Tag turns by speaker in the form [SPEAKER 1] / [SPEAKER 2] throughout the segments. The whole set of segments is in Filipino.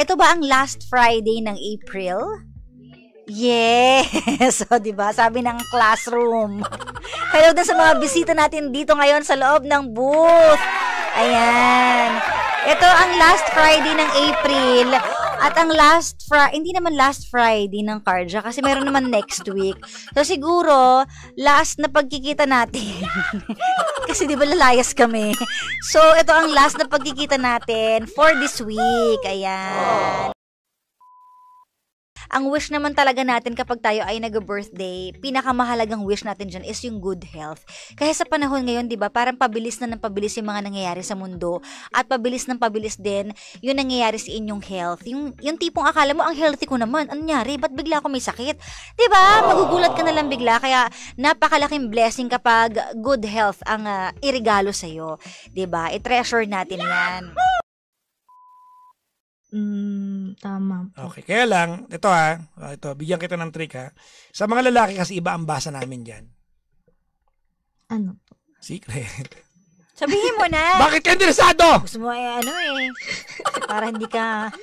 [SPEAKER 1] ito ba ang last Friday ng April? Yes! So, diba? Sabi ng classroom. Hello din sa mga bisita natin dito ngayon sa loob ng booth. Ayan. Ito ang last Friday ng April. At ang hindi naman last Friday ng Cardia kasi meron naman next week. So, siguro, last na pagkikita natin. Kasi di ba lalayas kami. So, ito ang last na pagkikita natin for this week. Ayan. Ang wish naman talaga natin kapag tayo ay nag-birthday, pinakamahalagang wish natin dyan is yung good health. Kaya sa panahon ngayon, di ba, parang pabilis na ng pabilis yung mga nangyayari sa mundo at pabilis ng pabilis din yung nangyayari sa inyong health. Yung tipong akala mo, ang healthy ko naman, ano nangyari? Ba't bigla ako may sakit? Di ba? Magugulat ka na lang bigla. Kaya napakalaking blessing kapag good health ang irigalo sa'yo. Di ba? I-treasure natin yan.
[SPEAKER 2] Tama po.
[SPEAKER 3] Okay, kaya lang, ito bigyan kita ng trick ha. Sa mga lalaki kasi iba ang basa namin dyan.
[SPEAKER 2] Ano po?
[SPEAKER 3] Secret.
[SPEAKER 1] Sabihin mo na.
[SPEAKER 3] Bakit ka interesado?
[SPEAKER 1] Gusto mo para hindi ka...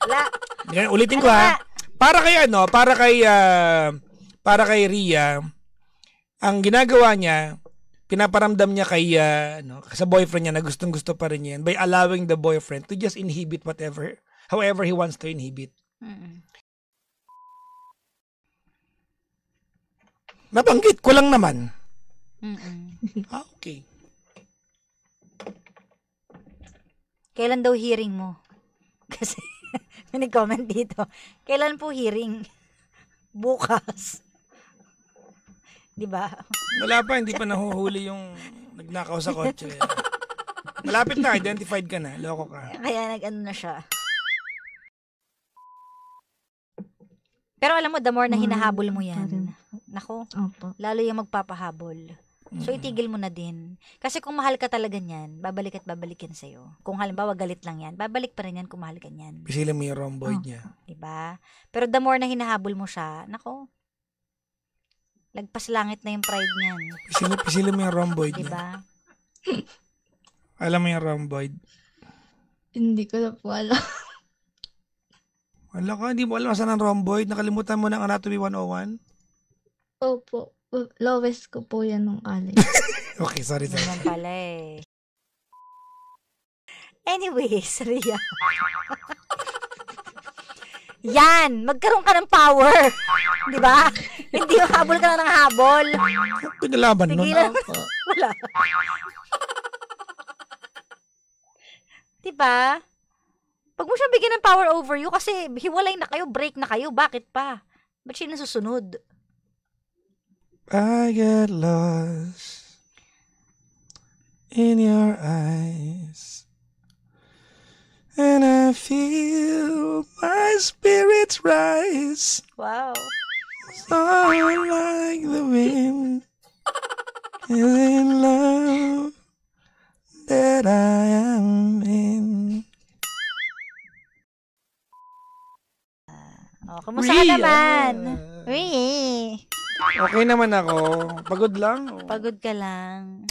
[SPEAKER 1] Wala.
[SPEAKER 3] Ulitin ko ha. Para kay Ria, ang ginagawa niya, pinaparamdam niya kay sa boyfriend niya na gustong-gusto pa rin yan by allowing the boyfriend to just inhibit however he wants to inhibit. Nabanggit ko lang naman. Okay.
[SPEAKER 1] Kailan daw hearing mo? Kasi may comment dito. Kailan po hearing? Bukas. Diba?
[SPEAKER 3] Wala pa, hindi pa nahuhuli yung nagnakaw sa kotse. Malapit na, identified ka na. Loko ka.
[SPEAKER 1] Kaya nag-ano na siya. Pero alam mo, the more na hinahabol mo yan, nako, lalo yung magpapahabol. So, itigil mo na din. Kasi kung mahal ka talaga niyan, babalik at babalikin sa'yo. Kung halimbawa galit lang yan, babalik pa rin yan kung mahal ka niyan.
[SPEAKER 3] Pisilin mo yung rhomboid niya.
[SPEAKER 1] Diba? Pero the more na hinahabol mo siya, nako, lagpas langit na yung pride niyan.
[SPEAKER 3] Pisilin mo yung rhomboid niya.
[SPEAKER 1] Diba?
[SPEAKER 3] Alam mo yung rhomboid?
[SPEAKER 2] Hindi ko na po alam.
[SPEAKER 3] Wala ka, hindi mo alam saan ang rhomboid? Nakalimutan mo ng Anatomy 101?
[SPEAKER 2] Opo. Lowest ko po yan nung alin.
[SPEAKER 3] Okay, sorry.
[SPEAKER 1] Naman pala Anyways, Ria. Yan, magkaroon ka ng power. Di ba? Hindi yung habol ka na ng habol.
[SPEAKER 3] Pinalaban nun.
[SPEAKER 1] Wala. Di ba? Pag mo siya bigyan ng power over you, kasi hiwalay na kayo, break na kayo, bakit pa? Ba't siya nasusunod?
[SPEAKER 3] I get lost in your eyes. And I feel my spirits rise.
[SPEAKER 1] Wow.
[SPEAKER 3] So like the wind is in love that I am in.
[SPEAKER 1] Kumusta ka naman?
[SPEAKER 3] Okay naman ako. Pagod lang.
[SPEAKER 1] Pagod ka lang.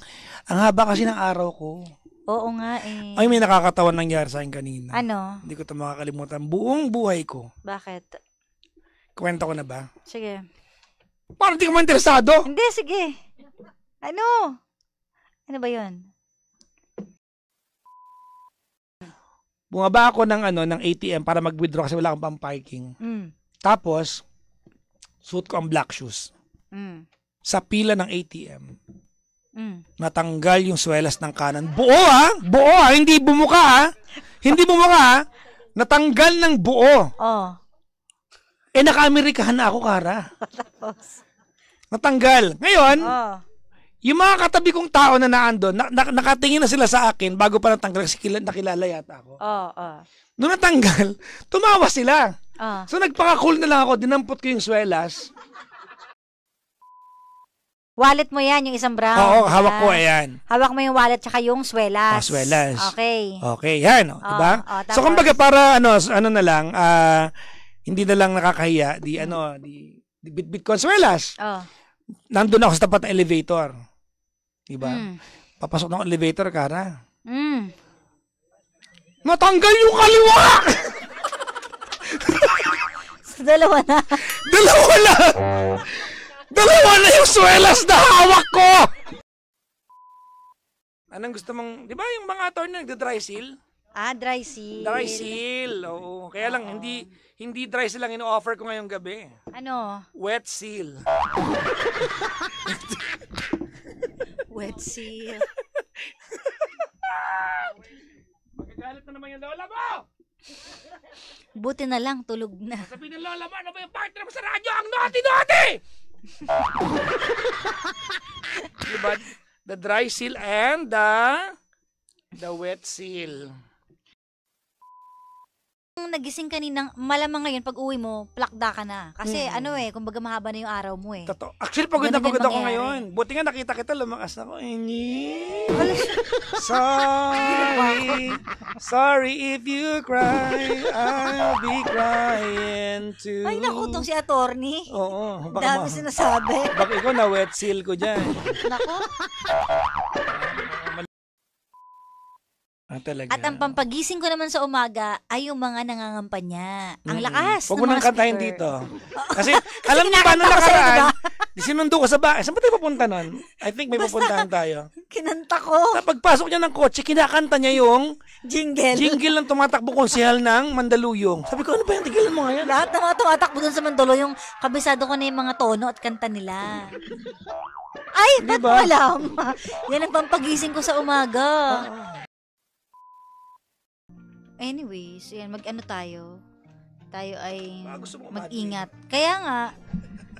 [SPEAKER 3] Ang haba kasi ng araw ko.
[SPEAKER 1] Oo nga
[SPEAKER 3] Ay, may nakakatawan nangyari sa akin kanina.
[SPEAKER 1] Ano?
[SPEAKER 3] Hindi ko ito makakalimutan. Buong buhay ko.
[SPEAKER 1] Bakit?
[SPEAKER 3] Kwento ko na ba?
[SPEAKER 1] Sige.
[SPEAKER 3] Parang di ka man interesado.
[SPEAKER 1] Hindi, sige. Ano? Ano ba yun?
[SPEAKER 3] Bumaba ako ng ATM para mag-withdraw kasi wala akong pang-parking. Tapos, suot ko ang black shoes. Sa pila ng ATM. Natanggal yung swelas ng kanan. Buo ha, hindi bumuka ha. Hindi bumuka ha. Natanggal ng buo. Naka-Amerikahan na ako, Kara.
[SPEAKER 1] Tapos?
[SPEAKER 3] Natanggal. Ngayon, yung mga katabi kong tao na naandun, nakatingin na sila sa akin bago pa natanggal kasi nakilala yata ako. Noong natanggal, tumawa sila. So nagpaka-cool na lang ako, dinampot ko yung swelas.
[SPEAKER 1] Wallet mo yan, yung isang brown.
[SPEAKER 3] Oo, hawak ko, ayan.
[SPEAKER 1] Hawak mo yung wallet tsaka yung swelas.
[SPEAKER 3] Swelas.
[SPEAKER 1] Okay.
[SPEAKER 3] Okay, yan. Diba? So, kumbaga para, ano na lang, hindi na lang nakakahiya, di bit-bit ko ang swelas. Nandun ako sa tapat ng elevator. Diba? Papasok na ako elevator, Kara. Natanggal yung kaliwa!
[SPEAKER 1] So, dalawa na.
[SPEAKER 3] Dalawa na! Dalawa na yung swelas na hawak ko! Anong gusto mong, di ba yung mga attorney nagda-dry seal?
[SPEAKER 1] Dry seal.
[SPEAKER 3] Dry seal, oo. Kaya lang, hindi dry seal lang ino-offer ko ngayong gabi.
[SPEAKER 1] Ano?
[SPEAKER 3] Wet seal.
[SPEAKER 1] Wet seal.
[SPEAKER 3] Magagalit na naman yung lola mo!
[SPEAKER 1] Buti na lang, tulog na.
[SPEAKER 3] Sabihin ng lola mo, ano ba yung partner mo sa radyo? Ang naughty-naughty! Diba? The dry seal and the wet seal.
[SPEAKER 1] Nung nagising kaninang, malamang ngayon pag uwi mo, plakda ka na. Kasi kumbaga mahaba na yung araw mo eh.
[SPEAKER 3] Totoo. Actually, pagod na
[SPEAKER 1] Ganun
[SPEAKER 3] pagod
[SPEAKER 1] din
[SPEAKER 3] ako
[SPEAKER 1] mangyayari.
[SPEAKER 3] ngayon. Buti nga nakita kita, lumakas ako. Sorry. Sorry if you cry. I'll be crying too.
[SPEAKER 1] Ay, naku, tong si attorney.
[SPEAKER 3] Oo.
[SPEAKER 1] Dami sinasabi.
[SPEAKER 3] Baka ikaw na wet seal ko dyan.
[SPEAKER 1] Naku.
[SPEAKER 3] Talaga.
[SPEAKER 1] At ang pampagising ko naman sa umaga ay yung mga nangangampanya. Ang lakas.
[SPEAKER 3] Huwag mo
[SPEAKER 1] ng
[SPEAKER 3] nang
[SPEAKER 1] mga
[SPEAKER 3] kantahin
[SPEAKER 1] speaker.
[SPEAKER 3] dito. Kasi alam mo ba nung
[SPEAKER 1] kinakanta ko sa'yo,
[SPEAKER 3] nakaraan,
[SPEAKER 1] diba?
[SPEAKER 3] di sinundo ko sa bahay. Saan ba tayo papunta nun? I think may pupuntahan tayo.
[SPEAKER 1] Kinanta ko.
[SPEAKER 3] Pagpasok niya ng kotse, kinakanta niya yung
[SPEAKER 1] Jingle.
[SPEAKER 3] ng tumatakbo konsehal ng Mandaluyong. Sabi ko, ano ba yung tigilan mo ngayon?
[SPEAKER 1] Lahat ng mga tumatakbo dun sa Mandolo, yung kabisado ko na yung mga tono at kanta nila. Ay, ba't
[SPEAKER 3] Diba?
[SPEAKER 1] mo alam? Yan ang pampagising ko sa umaga. Anyways, yan, mag-ano tayo? Tayo ay
[SPEAKER 3] Gusto mo
[SPEAKER 1] mag-ingat. Kaya nga,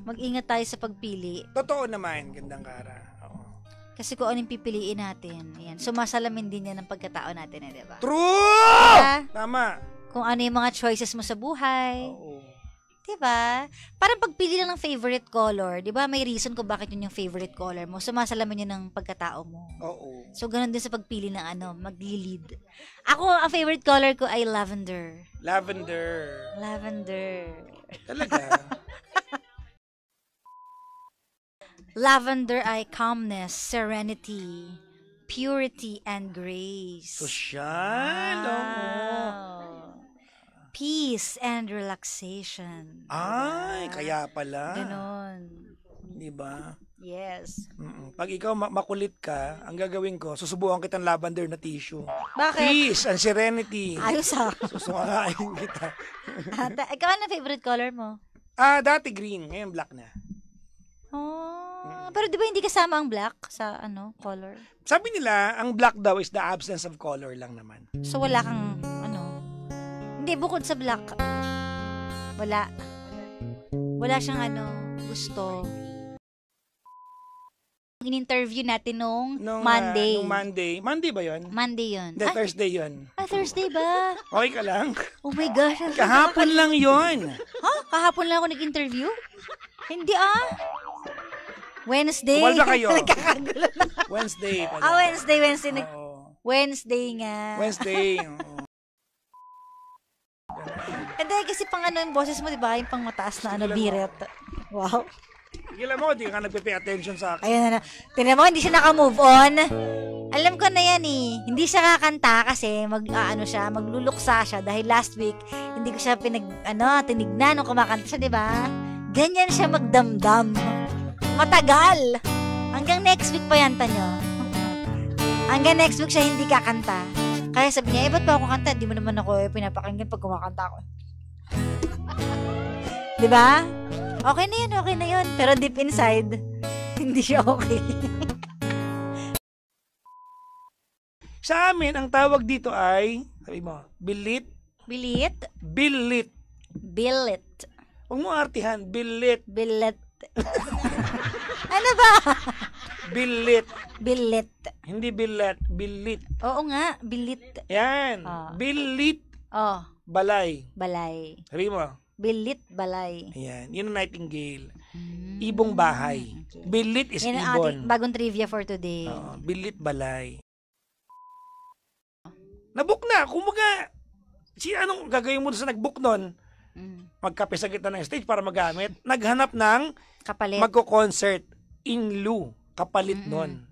[SPEAKER 1] mag-ingat tayo sa pagpili.
[SPEAKER 3] Totoo naman, gandang kara. Oo.
[SPEAKER 1] Kasi kung anong pipiliin natin, yan, sumasalamin din yan ng pagkatao natin, di ba?
[SPEAKER 3] True!
[SPEAKER 1] Diba?
[SPEAKER 3] Tama.
[SPEAKER 1] Kung ano yung mga choices mo sa buhay.
[SPEAKER 3] Oo.
[SPEAKER 1] Diba? Parang pagpili lang ng favorite color, diba? May reason kung bakit yun yung favorite color mo. Sumasalamin yun ng pagkatao mo.
[SPEAKER 3] Oo.
[SPEAKER 1] So, ganun din sa pagpili ng magli-lead. Ako, ang favorite color ko ay lavender.
[SPEAKER 3] Lavender.
[SPEAKER 1] Lavender.
[SPEAKER 3] Talaga.
[SPEAKER 1] Lavender ay calmness, serenity, purity, and grace.
[SPEAKER 3] Sosyal. Oo.
[SPEAKER 1] Wow. Peace and relaxation.
[SPEAKER 3] Ay, kaya pala.
[SPEAKER 1] Ganon.
[SPEAKER 3] Di ba?
[SPEAKER 1] Yes.
[SPEAKER 3] Pag ikaw makulit ka, ang gagawin ko, susubukan kitang lavender na tissue.
[SPEAKER 1] Bakit?
[SPEAKER 3] Peace and serenity.
[SPEAKER 1] Ayos ah.
[SPEAKER 3] Susukain kita.
[SPEAKER 1] Ikaw ano favorite color mo?
[SPEAKER 3] Dati green, ngayon black na.
[SPEAKER 1] Oh, pero di ba hindi kasama ang black sa color?
[SPEAKER 3] Sabi nila, ang black daw is the absence of color lang naman.
[SPEAKER 1] So wala kang hindi bukod sa black. Wala siyang gusto. In-interview natin nung Monday.
[SPEAKER 3] Nung Monday. Monday ba yun?
[SPEAKER 1] Monday yun.
[SPEAKER 3] Hindi, Thursday yun.
[SPEAKER 1] Thursday ba?
[SPEAKER 3] Okay ka lang?
[SPEAKER 1] Oh my gosh.
[SPEAKER 3] Kahapon lang yun.
[SPEAKER 1] Kahapon lang ako nag-interview? Hindi Wednesday.
[SPEAKER 3] Kumal ba kayo?
[SPEAKER 1] Nagkakagulo na.
[SPEAKER 3] Wednesday pala.
[SPEAKER 1] Wednesday.
[SPEAKER 3] Oo.
[SPEAKER 1] Wednesday nga.
[SPEAKER 3] Wednesday. Oo.
[SPEAKER 1] Hindi, kasi pang yung boses mo, di ba? Yung pang mataas na biret. Wow.
[SPEAKER 3] Tigilan mo, di ka nagpe-pay attention sa akin.
[SPEAKER 1] Ayan na. Tingnan mo, hindi siya naka-move on. Alam ko na yan eh. Hindi siya kakanta kasi magluluksa siya dahil last week, hindi ko siya tinignan nung kumakanta siya, di ba? Ganyan siya magdamdam. Matagal. Hanggang next week pa yan, tanyo. Hanggang next week siya hindi kakanta. Kaya sabi niya, ba't ba ako kanta? Di mo naman ako pinapakinggan pag kumakanta ako. Diba? Okay na yun. Pero deep inside, hindi siya okay.
[SPEAKER 3] Sa amin, ang tawag dito ay, sabi mo, bilit.
[SPEAKER 1] Bilit?
[SPEAKER 3] Bilit.
[SPEAKER 1] Bilit.
[SPEAKER 3] Huwag mo artihan, bilit.
[SPEAKER 1] Bilit. Ano ba?
[SPEAKER 3] Bilit.
[SPEAKER 1] Bilit.
[SPEAKER 3] Hindi bilet, bilit.
[SPEAKER 1] Oo nga, bilit.
[SPEAKER 3] Yan. Bilit.
[SPEAKER 1] Oh,
[SPEAKER 3] Balay.
[SPEAKER 1] balay.
[SPEAKER 3] Sabi mo.
[SPEAKER 1] Bilit, balay.
[SPEAKER 3] Ayan. Yun ang nightingale. Ibong bahay.
[SPEAKER 1] Okay.
[SPEAKER 3] Bilit is
[SPEAKER 1] Yan ang ating
[SPEAKER 3] ibon.
[SPEAKER 1] bagong trivia for today.
[SPEAKER 3] Bilit balay. Nabook na. Kumaga, anong gagawin mo sa nagbook nun? Magkape sa gitna ng stage para magamit. Naghanap ng
[SPEAKER 1] Kapalit.
[SPEAKER 3] magko-concert in lieu. Kapalit nun.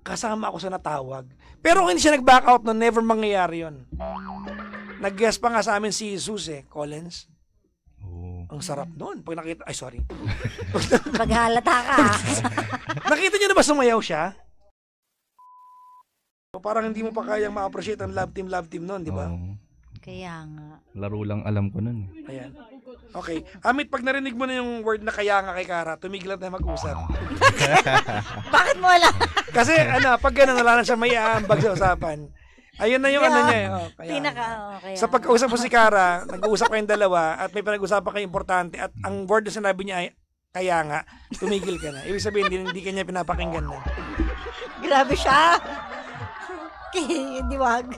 [SPEAKER 3] kasama ako sa natawag. Pero kung hindi siya nag-back out nun, never mangyayari yun. Nag-guest pa nga sa amin si Jesus Collins. Ang sarap nun. Pag nakita, ay sorry.
[SPEAKER 1] Paghalata ka.
[SPEAKER 3] Nakita niyo na ba sumayaw siya? Parang hindi mo pa kayang ma-appreciate ang love team nun, di ba?
[SPEAKER 1] Kaya nga.
[SPEAKER 4] Laro lang alam ko nun.
[SPEAKER 3] Ayan. Okay. Amit, pag narinig mo na yung word na kaya nga kay Kara, tumigil na tayo mag-usap.
[SPEAKER 1] Bakit mo alam?
[SPEAKER 3] Kasi pag gano'n, wala na siya may aambag sa usapan. Ayun na yung ano niya eh.
[SPEAKER 1] Kaya.
[SPEAKER 3] Sa pagkausap mo si Kara, nag-uusap kayong dalawa at may pinag-usapan kayo importante at ang word na sinabi niya ay kaya nga, tumigil ka na. Ibig sabihin, hindi ka niya pinapakinggan na.
[SPEAKER 1] Grabe siya. Hindi wag.